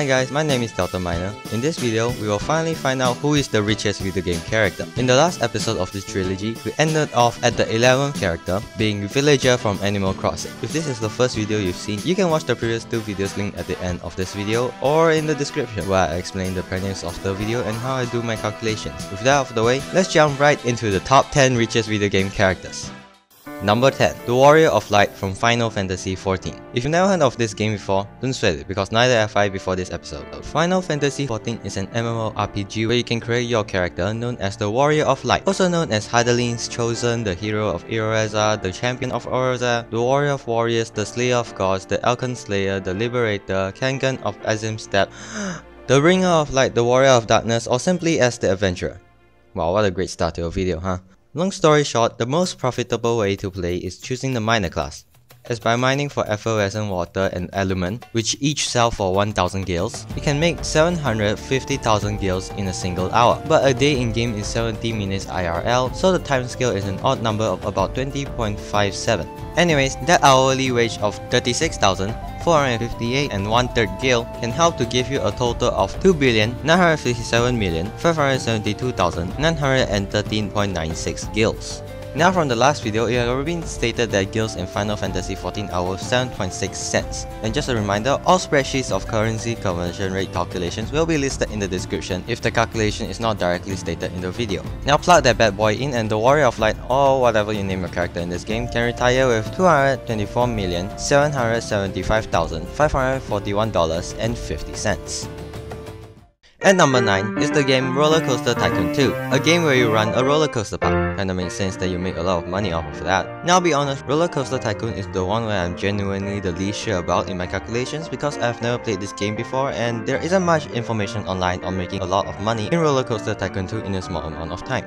Hi guys, my name is Delta Miner. In this video, we will finally find out who is the richest video game character. In the last episode of this trilogy, we ended off at the 11th character, being Villager from Animal Crossing. If this is the first video you've seen, you can watch the previous two videos linked at the end of this video or in the description where I explain the premise of the video and how I do my calculations. With that out of the way, let's jump right into the top 10 richest video game characters. Number 10. The Warrior of Light from Final Fantasy XIV. If you've never heard of this game before, don't sweat it because neither have I before this episode. Final Fantasy XIV is an MMORPG where you can create your character known as the Warrior of Light, also known as Hydaelyn's Chosen, the Hero of Eoreza, the Champion of Eoreza, the Warrior of Warriors, the Slayer of Gods, the Elkan Slayer, the Liberator, Kangan of Azimstep, the Bringer of Light, the Warrior of Darkness, or simply as the Adventurer. Wow, what a great start to a video, huh? Long story short, the most profitable way to play is choosing the miner class, as by mining for effervescent water and element, which each sell for 1000 gils, you can make 750,000 gils in a single hour. But a day in game is 70 minutes IRL, so the time scale is an odd number of about 20.57. Anyways, that hourly wage of 36,458 and 1/3 gil can help to give you a total of 2,957,572,913.96 gils. Now from the last video, it had already been stated that gils in Final Fantasy XIV are worth 7.6 cents. And just a reminder, all spreadsheets of currency conversion rate calculations will be listed in the description if the calculation is not directly stated in the video. Now plug that bad boy in and the Warrior of Light, or whatever you name your character in this game, can retire with $224,775,541.50. At number 9 is the game Rollercoaster Tycoon 2, a game where you run a roller coaster park. Kinda makes sense that you make a lot of money off of that. Now I'll be honest, Rollercoaster Tycoon is the one where I'm genuinely the least sure about in my calculations because I've never played this game before and there isn't much information online on making a lot of money in Rollercoaster Tycoon 2 in a small amount of time.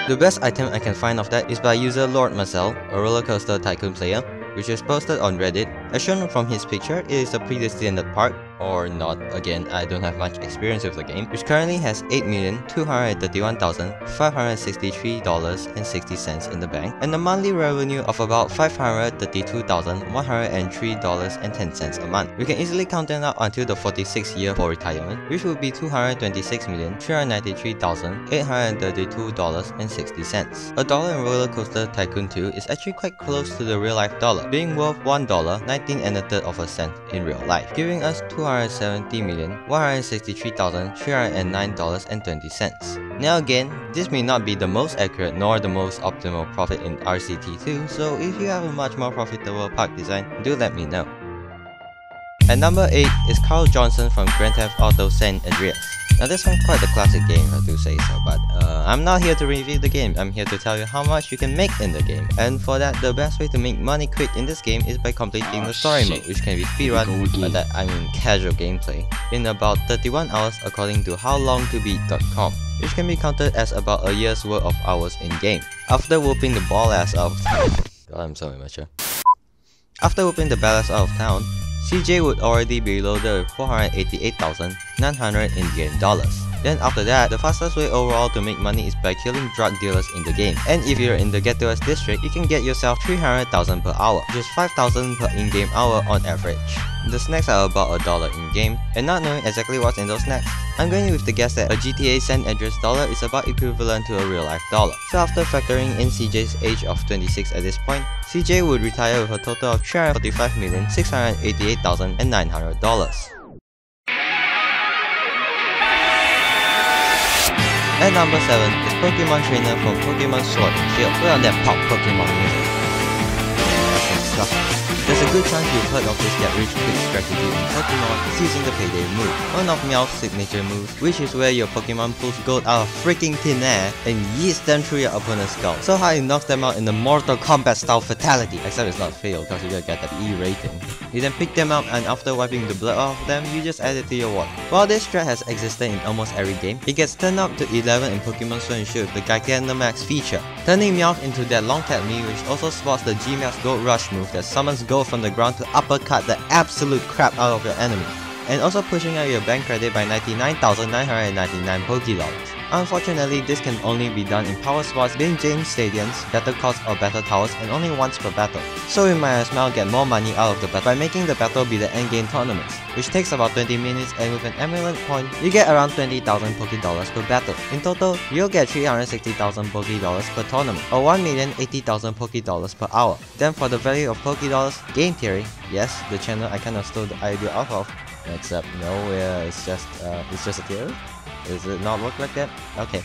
The best item I can find of that is by user Lord Marcel, a Rollercoaster Tycoon player, which is posted on Reddit. As shown from his picture, it is a predestined park, or not, again, I don't have much experience with the game, which currently has $8,231,563.60 in the bank, and a monthly revenue of about $532,103.10 a month. We can easily count it out until the 46th year for retirement, which would be $226,393,832.60. A dollar in Rollercoaster Tycoon 2 is actually quite close to the real life dollar, being worth $1, 19 1/3 of a cent in real life, giving us $270,163,309.20. Now again, this may not be the most accurate nor the most optimal profit in RCT2, so if you have a much more profitable park design, do let me know. At number 8 is Carl Johnson from Grand Theft Auto San Andreas. Now this one's quite a classic game, I do say so, but I'm not here to review the game, I'm here to tell you how much you can make in the game. And for that, the best way to make money quick in this game is by completing the story mode, which can be speedrun, by that I mean casual gameplay, in about 31 hours according to howlongtobeat.com, which can be counted as about a year's worth of hours in game. After whooping the ball ass out of town, God, I'm so immature. After whooping the ballast out of town, CJ would already be loaded with 488,900 Indian dollars. Then after that, the fastest way overall to make money is by killing drug dealers in the game. And if you're in the Get to Us district, you can get yourself 300,000 per hour, which is 5,000 per in-game hour on average. The snacks are about $1 in-game, and not knowing exactly what's in those snacks, I'm going with the guess that a GTA San Andreas dollar is about equivalent to a real-life dollar. So after factoring in CJ's age of 26 at this point, CJ would retire with a total of $345,688,900. At number 7 is Pokemon Trainer from Pokemon Sword and Shield. Put on that pop Pokemon music. Yeah, that's stuff. There's a good chance you've heard of this get rich quick strategy in Pokemon is using the Payday move, one of Meowth's signature moves, which is where your Pokemon pulls gold out of freaking thin air and yeets them through your opponent's skull, so hard it knocks them out in a Mortal Kombat style fatality, except it's not fail because you gotta get that E rating. You then pick them up and after wiping the blood off them, you just add it to your ward. While this strat has existed in almost every game, it gets turned up to 11 in Pokemon Sword and Shield with the Gigantamax feature, turning Meowth into that long tap me which also spots the G-Max Gold Rush move that summons gold from the ground to uppercut the absolute crap out of your enemy. and also pushing out your bank credit by 99,999 Poké-Dollars. Unfortunately, this can only be done in power spots, being gym stadiums, battle courts or battle towers, and only once per battle. So you might as well get more money out of the battle by making the battle be the endgame tournaments, which takes about 20 minutes, and with an emerald point, you get around 20,000 Poké-Dollars per battle. In total, you'll get 360,000 Poké-Dollars per tournament, or 1,080,000 Poké-Dollars per hour. Then for the value of Poké-Dollars, game theory, yes, the channel I kind of stole the idea off of, except no, it's just a theory? Does it not work like that? Okay.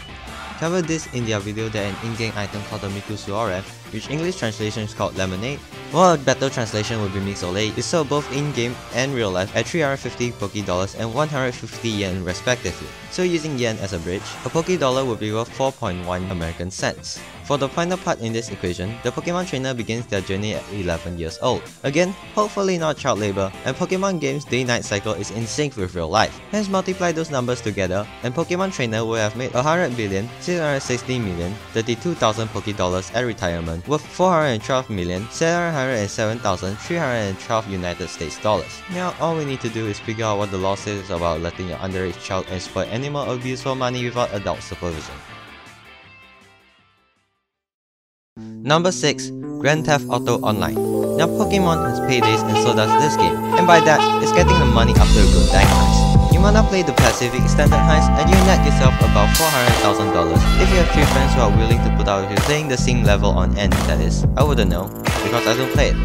Covered this in their video that an in-game item called the Mikusuore, which English translation is called Lemonade, while a better translation would be Mixolate, is sold both in-game and real life at 350 Poké-Dollars and 150 yen respectively. So using yen as a bridge, a Poké-Dollar would be worth 4.1 American cents. For the final part in this equation, the Pokemon trainer begins their journey at 11 years old. Again, hopefully not child labor, and Pokemon game's day-night cycle is in sync with real life. Hence multiply those numbers together, and Pokemon trainer will have made 100,660,032,000 Poké-Dollars at retirement, worth 412,707,312 United States dollars. Now all we need to do is figure out what the law says about letting your underage child exploit animal abuse for money without adult supervision. Number 6. Grand Theft Auto Online. Now Pokemon has paydays and so does this game, and by that, it's getting the money after a good bank heist. You might not play the Pacific Standard heist and you net yourself about $400,000 if you have 3 friends who are willing to put out with you playing the same level on end, that is. I wouldn't know, because I don't play it.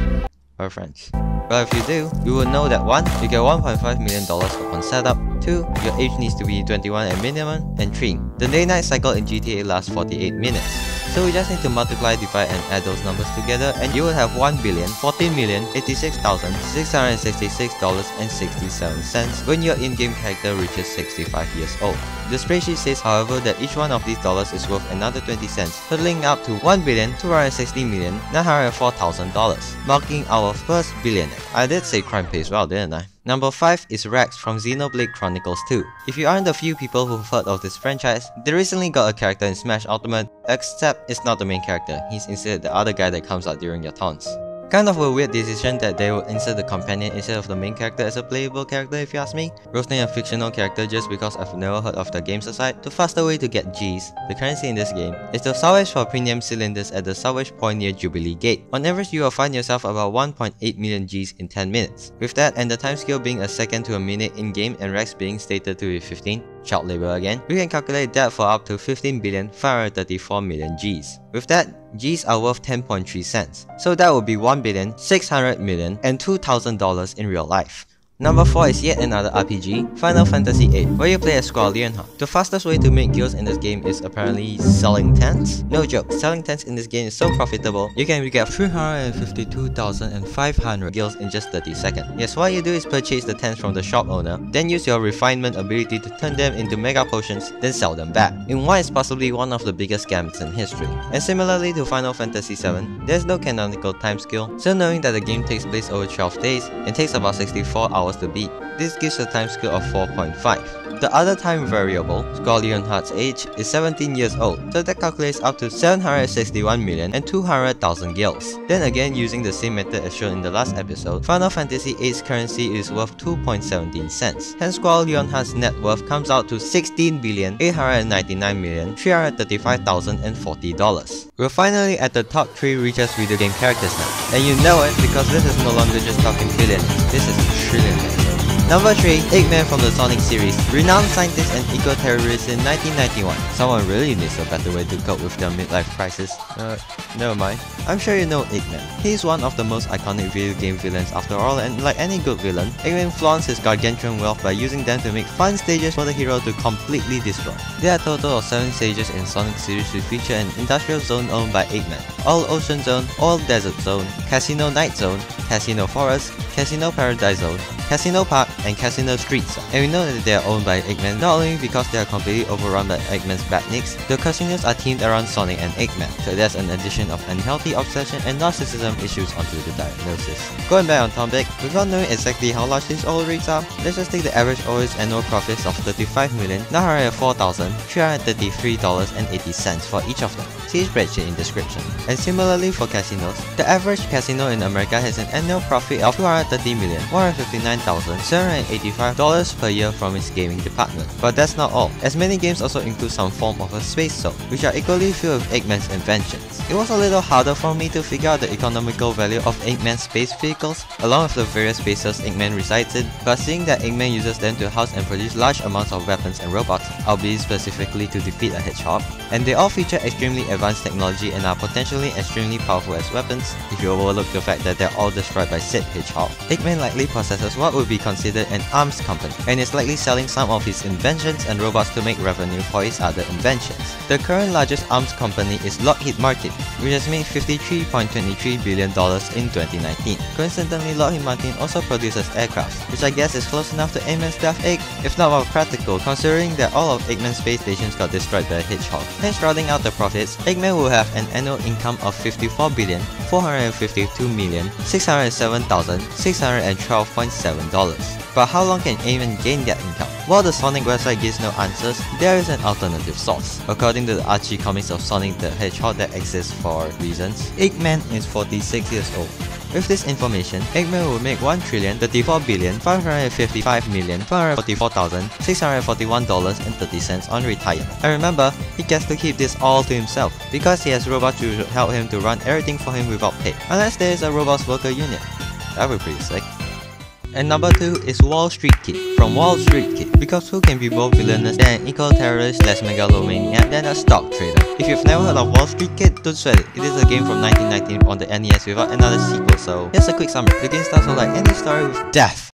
Or friends. But if you do, you will know that 1. You get $1.5 million upon setup, 2. Your age needs to be 21 at minimum, and 3. The day-night cycle in GTA lasts 48 minutes. So we just need to multiply, divide and add those numbers together and you will have $1,014,086,666.67 when your in-game character reaches 65 years old. The spreadsheet says however that each one of these dollars is worth another 20 cents, totaling up to $1,260,904,000, marking our first billionaire. I did say crime pays well, didn't I? Number 5 is Rex from Xenoblade Chronicles 2. If you aren't the few people who've heard of this franchise, they recently got a character in Smash Ultimate, except it's not the main character, he's instead the other guy that comes out during your taunts. Kind of a weird decision that they would insert the companion instead of the main character as a playable character if you ask me. Roasting a fictional character just because I've never heard of the games aside, the faster way to get Gs, the currency in this game, is to salvage for premium cylinders at the salvage point near Jubilee Gate. On average, you will find yourself about 1.8 million Gs in 10 minutes. With that and the timescale being a second to a minute in-game and Rex being stated to be 15, child labor again, we can calculate that for up to 15,534,000,000 Gs. With that, Gs are worth 10.3 cents, so that would be $1,600,002,000 in real life. Number 4 is yet another RPG, Final Fantasy VIII, where you play as Squall Leonhardt. The fastest way to make gills in this game is apparently selling tents? No joke, selling tents in this game is so profitable, you can get 352,500 gills in just 30 seconds. Yes, what you do is purchase the tents from the shop owner, then use your refinement ability to turn them into mega potions, then sell them back, in what is possibly one of the biggest scams in history. And similarly to Final Fantasy VII, there's no canonical timescale, so knowing that the game takes place over 12 days and takes about 64 hours to beat, this gives a timescale of 4.5. The other time variable, Squall Leonhardt's age, is 17 years old, so that calculates up to 761,200,000 gills. Then again, using the same method as shown in the last episode, Final Fantasy VIII's currency is worth 2.17 cents. Hence Squall Leonhardt's net worth comes out to $16,899,335,040. We're finally at the top 3 richest video game characters now. And you know it because this is no longer just talking billions, this is trillionaires. Number 3, Eggman from the Sonic series, renowned scientist and eco-terrorist in 1991. Someone really needs a better way to cope with their midlife crisis. Never mind. I'm sure you know Eggman. He's one of the most iconic video game villains after all, and like any good villain, Eggman flaunts his gargantuan wealth by using them to make fun stages for the hero to completely destroy. There are a total of 7 stages in Sonic series which feature an industrial zone owned by Eggman, All Ocean Zone, All Desert Zone, Casino Night Zone, Casino Forest, Casino Paradise Zone, Casino Park, and Casino Street Zone. And we know that they are owned by Eggman not only because they are completely overrun by Eggman's badniks, the casinos are themed around Sonic and Eggman, so there's an addition of unhealthy obsession and narcissism issues onto the diagnosis. Going back on topic, without knowing exactly how large these oil rigs are, let's just take the average oil's annual profits of $35,904,333.80 for each of them. See spreadsheet in description. And similarly for casinos, the average casino in America has an annual profit of $200 $430,159,785 per year from its gaming department. But that's not all, as many games also include some form of a space zone, which are equally filled with Eggman's inventions. It was a little harder for me to figure out the economical value of Eggman's space vehicles, along with the various spaces Eggman resides in, but seeing that Eggman uses them to house and produce large amounts of weapons and robots, albeit specifically to defeat a hedgehog, and they all feature extremely advanced technology and are potentially extremely powerful as weapons, if you overlook the fact that they're all destroyed by said hedgehog. Eggman likely possesses what would be considered an arms company, and is likely selling some of his inventions and robots to make revenue for his other inventions. The current largest arms company is Lockheed Martin, which has made $53.23 billion in 2019. Coincidentally, Lockheed Martin also produces aircraft, which I guess is close enough to Eggman's Death Egg, if not more practical considering that all of Eggman's space stations got destroyed by a hedgehog. Hence, rounding out the profits, Eggman will have an annual income of $54,452,607,612.7. But how long can Eggman gain that income? While the Sonic website gives no answers, there is an alternative source. According to the Archie comics of Sonic the Hedgehog that exists for reasons, Eggman is 46 years old. With this information, Eggman will make $1,34,555,544,641.30 on retirement. And remember, he gets to keep this all to himself, because he has robots who should help him to run everything for him without pay, unless there is a robots worker union. That would be pretty sick. And number 2 is Wall Street Kid, from Wall Street Kid, because who can be more villainous than an eco-terrorist/megalomaniac than a stock trader? If you've never heard of Wall Street Kid, don't sweat it. It is a game from 1919 on the NES without another sequel, so here's a quick summary. The game starts with like any story with death.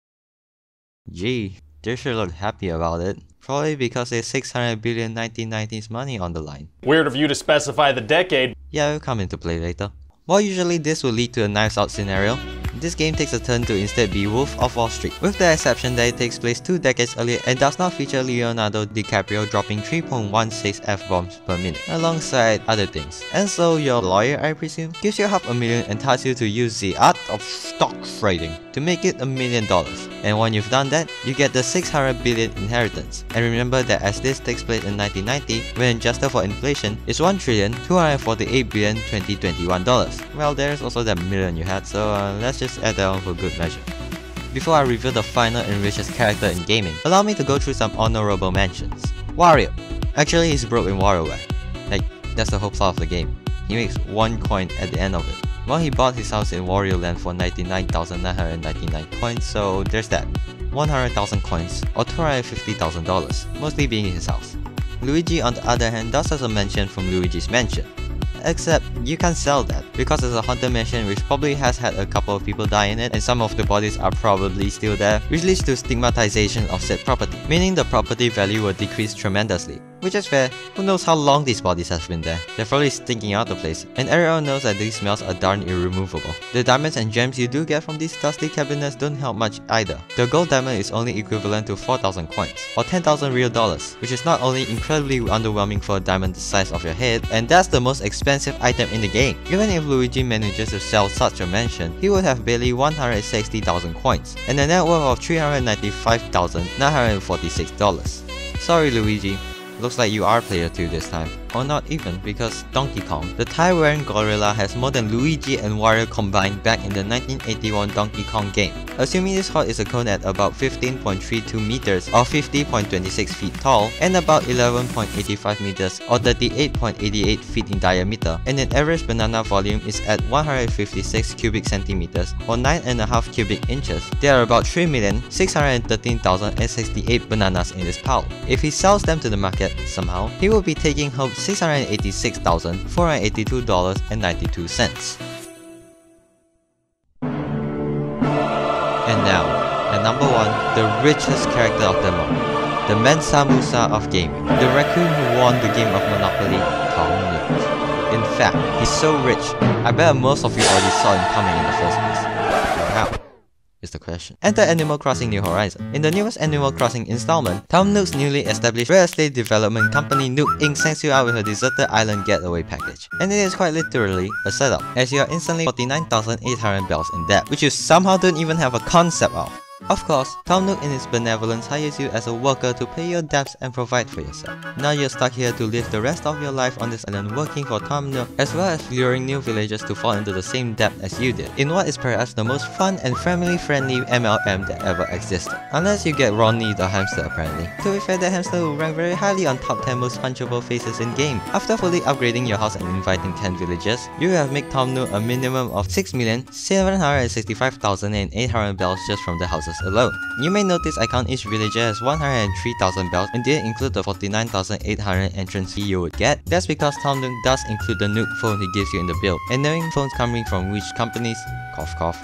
Gee, they should look happy about it. Probably because there's 600 billion 1990s money on the line. Weird of you to specify the decade. Yeah, it'll come into play later. While usually this will lead to a Knives Out scenario, this game takes a turn to instead be Wolf of Wall Street, with the exception that it takes place 2 decades earlier and does not feature Leonardo DiCaprio dropping 3.16 F-bombs per minute, alongside other things. And so your lawyer, I presume, gives you $500,000 and tells you to use the art of stock trading to make it $1 million. And when you've done that, you get the 600 billion inheritance. And remember that as this takes place in 1990, when adjusted for inflation, it's $1,248,2021. Well, there's also that million you had, so let's just add that on for good measure. Before I reveal the final and richest character in gaming, allow me to go through some honorable mentions. Wario. Actually, he's broke in WarioWare. Like, that's the whole plot of the game. He makes 1 coin at the end of it. Well, he bought his house in Wario Land for 99,999 coins, so there's that. 100,000 coins, or $250,000, mostly being in his house. Luigi, on the other hand, does have a mention from Luigi's Mansion. Except, you can't sell that, because it's a haunted mansion which probably has had a couple of people die in it, and some of the bodies are probably still there, which leads to stigmatization of said property, meaning the property value will decrease tremendously. Which is fair, who knows how long these bodies have been there. They're probably stinking out the place, and everyone knows that these smells are darn irremovable. The diamonds and gems you do get from these dusty cabinets don't help much either. The gold diamond is only equivalent to 4,000 coins, or 10,000 real dollars, which is not only incredibly underwhelming for a diamond the size of your head, and that's the most expensive item in the game. Even if Luigi manages to sell such a mansion, he would have barely 160,000 coins, and a net worth of $395,946. Sorry Luigi. Looks like you are player 2 this time. Or not even, because Donkey Kong, the tie-wearing gorilla, has more than Luigi and Wario combined back in the 1981 Donkey Kong game. Assuming this hut is a cone at about 15.32 meters or 50.26 feet tall, and about 11.85 meters or 38.88 feet in diameter, and an average banana volume is at 156 cubic centimeters or 9.5 cubic inches, there are about 3,613,068 bananas in this pile. If he sells them to the market somehow, he will be taking home $686,482.92. And now, at number 1, the richest character of them all, the Mensa Musa of gaming, the raccoon who won the game of Monopoly, Tom Nook. In fact, he's so rich, I bet most of you already saw him coming in the first place. How? Is the question. Enter Animal Crossing New Horizons. In the newest Animal Crossing installment, Tom Nook's newly established real estate development company Nook Inc. sends you out with a deserted island getaway package. And it is quite literally a setup, as you are instantly 49,800 bells in debt, which you somehow don't even have a concept of. Of course, Tom Nook in his benevolence hires you as a worker to pay your debts and provide for yourself. Now you're stuck here to live the rest of your life on this island working for Tom Nook, as well as luring new villagers to fall into the same debt as you did, in what is perhaps the most fun and family-friendly MLM that ever existed. Unless you get Ronnie the hamster apparently. To be fair, that hamster will rank very highly on top 10 most punchable faces in game. After fully upgrading your house and inviting 10 villagers, you have made Tom Nook a minimum of 6,765,800 bells just from the houses alone. You may notice I count each villager as 103,000 bells and didn't include the 49,800 entrance fee you would get. That's because Tom Nook does include the Nook phone he gives you in the build, and knowing phones coming from which companies, cough cough,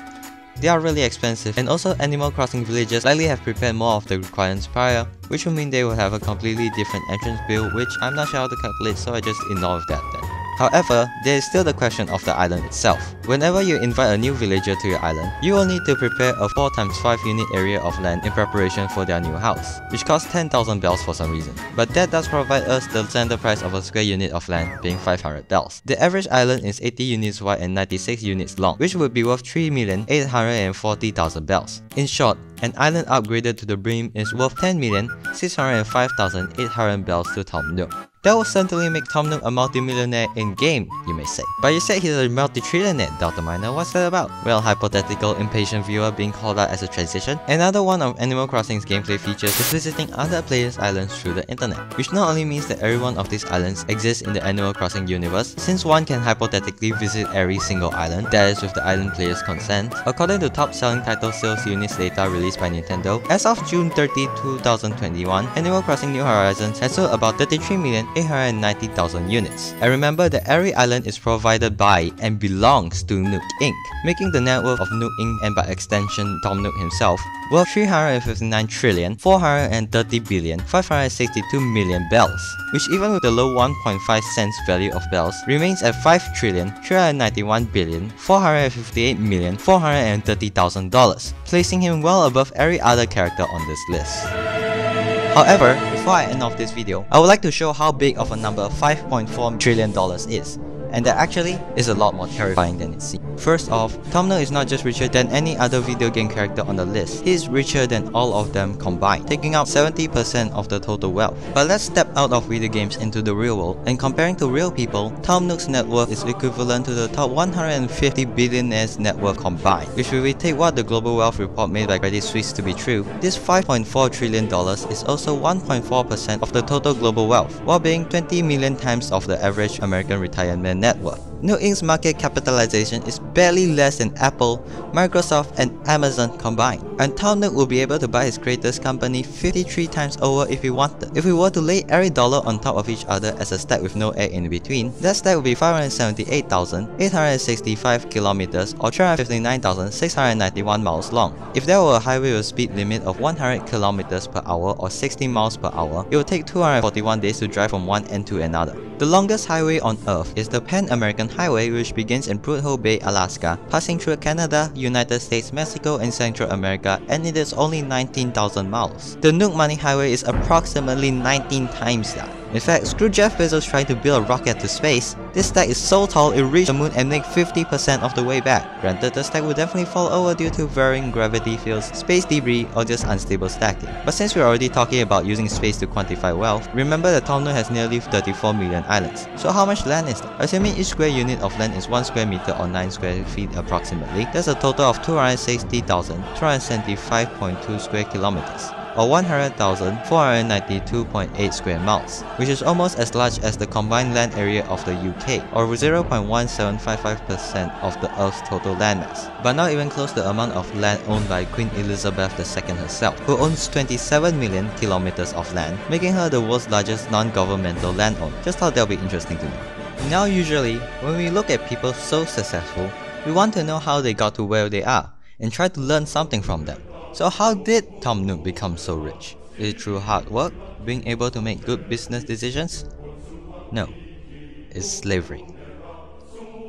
they are really expensive, and also Animal Crossing villagers likely have prepared more of the requirements prior, which will mean they will have a completely different entrance bill, which I'm not sure how to calculate, so I just ignore that then. However, there is still the question of the island itself. Whenever you invite a new villager to your island, you will need to prepare a 4x5 unit area of land in preparation for their new house, which costs 10,000 bells for some reason. But that does provide us the standard price of a square unit of land being 500 bells. The average island is 80 units wide and 96 units long, which would be worth 3,840,000 bells. In short, an island upgraded to the brim is worth 10,605,800 bells to Tom Nook. That will certainly make Tom Nook a multi-millionaire in-game, you may say. But you said he's a multi-trillionaire, Dr. Miner, what's that about? Well, hypothetical impatient viewer being called out as a transition. Another one of Animal Crossing's gameplay features is visiting other players' islands through the internet, which not only means that every one of these islands exists in the Animal Crossing universe, since one can hypothetically visit every single island, that is with the island player's consent. According to top selling title sales units data released by Nintendo, as of June 30, 2021, Animal Crossing New Horizons has sold about 33,890,000 units. And remember that every island is provided by and belongs to Nook Inc., making the net worth of Nook Inc. and by extension Tom Nook himself worth 359,430,562,000,000 bells, which even with the low 1.5 cents value of bells remains at $5,391,458,430,000, placing him well above every other character on this list. However, before I end off this video, I would like to show how big of a number $5.4 trillion is, and that actually is a lot more terrifying than it seems. First off, Tom Nook is not just richer than any other video game character on the list, he is richer than all of them combined, taking up 70% of the total wealth. But let's step out of video games into the real world, and comparing to real people, Tom Nook's net worth is equivalent to the top 150 billionaires' net worth combined, which if we take what the Global Wealth Report made by Credit Suisse to be true, this $5.4 trillion is also 1.4% of the total global wealth, while being 20 million times of the average American retirement net worth. Nook Inc.'s market capitalization is barely less than Apple, Microsoft, and Amazon combined, and Tom Nook will be able to buy his creator's company 53 times over if he wanted. If we were to lay every dollar on top of each other as a stack with no egg in between, that stack would be 578,865 kilometers or 359,691 miles long. If there were a highway with a speed limit of 100 kilometers per hour or 60 miles per hour, it would take 241 days to drive from one end to another. The longest highway on Earth is the Pan-American Highway, which begins in Prudhoe Bay, Alaska, passing through Canada, United States, Mexico, and Central America, and it is only 19,000 miles. The Nook Money Highway is approximately 19 times that. In fact, screw Jeff Bezos trying to build a rocket to space, this stack is so tall it reached the moon and make 50% of the way back. Granted, the stack will definitely fall over due to varying gravity fields, space debris, or just unstable stacking. But since we're already talking about using space to quantify wealth, remember that Tom Nook has nearly 34 million islands. So how much land is that? Assuming each square unit of land is 1 square meter or 9 square feet approximately, that's a total of 260,275.2 square kilometers, or 100,492.8 square miles, which is almost as large as the combined land area of the UK, or 0.1755% of the Earth's total landmass. But not even close to the amount of land owned by Queen Elizabeth II herself, who owns 27 million kilometers of land, making her the world's largest non-governmental landowner. Just thought that would be interesting to know. Now usually, when we look at people so successful, we want to know how they got to where they are, and try to learn something from them. So how did Tom Nook become so rich? Is it through hard work? Being able to make good business decisions? No. It's slavery.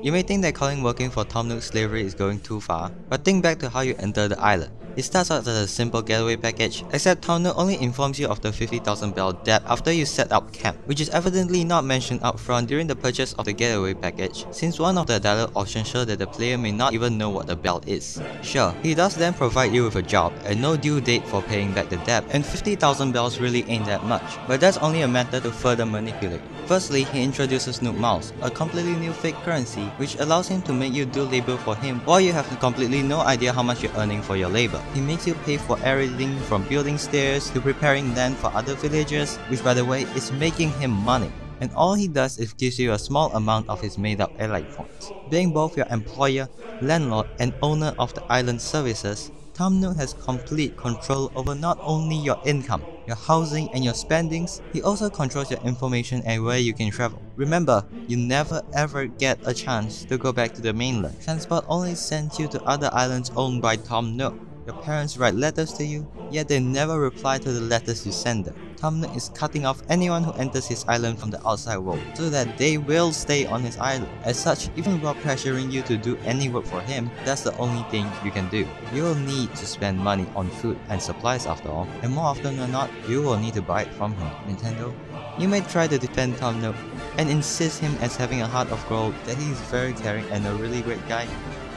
You may think that calling working for Tom Nook slavery is going too far, but think back to how you entered the island. It starts out as a simple getaway package, except Tom Nook only informs you of the 50,000 bell debt after you set up camp, which is evidently not mentioned up front during the purchase of the getaway package, since one of the dialogue options show that the player may not even know what the bell is. Sure, he does then provide you with a job and no due date for paying back the debt, and 50,000 bells really ain't that much, but that's only a method to further manipulate. Firstly, he introduces Nook Miles, a completely new fake currency which allows him to make you do labor for him while you have completely no idea how much you're earning for your labor. He makes you pay for everything from building stairs to preparing land for other villagers, which by the way is making him money. And all he does is gives you a small amount of his made up allied points. Being both your employer, landlord and owner of the island services, Tom Nook has complete control over not only your income, your housing and your spendings, he also controls your information and where you can travel. Remember, you never ever get a chance to go back to the mainland. Transport only sends you to other islands owned by Tom Nook. Your parents write letters to you, yet they never reply to the letters you send them. Tom Nook is cutting off anyone who enters his island from the outside world, so that they will stay on his island. As such, even while pressuring you to do any work for him, that's the only thing you can do. You will need to spend money on food and supplies after all, and more often than not, you will need to buy it from him. Nintendo? You may try to defend Tom Nook and insist him as having a heart of gold, that he is very caring and a really great guy,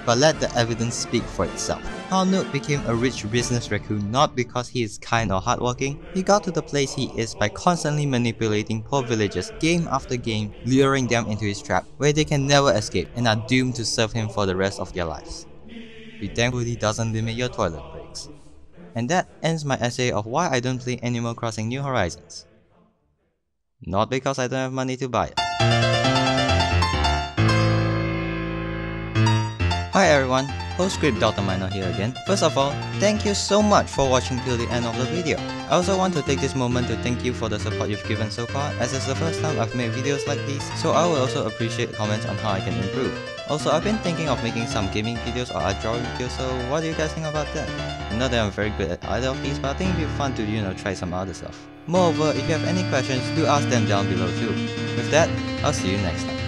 but let the evidence speak for itself. Tom Nook became a rich business raccoon not because he is kind or hardworking. He got to the place he is by constantly manipulating poor villagers game after game, luring them into his trap where they can never escape and are doomed to serve him for the rest of their lives. Be thankful he doesn't limit your toilet breaks. And that ends my essay of why I don't play Animal Crossing New Horizons. Not because I don't have money to buy it. Hi everyone, Postscript Dr. Minor here again. First of all, thank you so much for watching till the end of the video. I also want to take this moment to thank you for the support you've given so far, as it's the first time I've made videos like these, so I will also appreciate comments on how I can improve. Also, I've been thinking of making some gaming videos or art drawing videos, so what do you guys think about that? I know that I'm very good at either of these, but I think it'd be fun to try some other stuff. Moreover, if you have any questions, do ask them down below too. With that, I'll see you next time.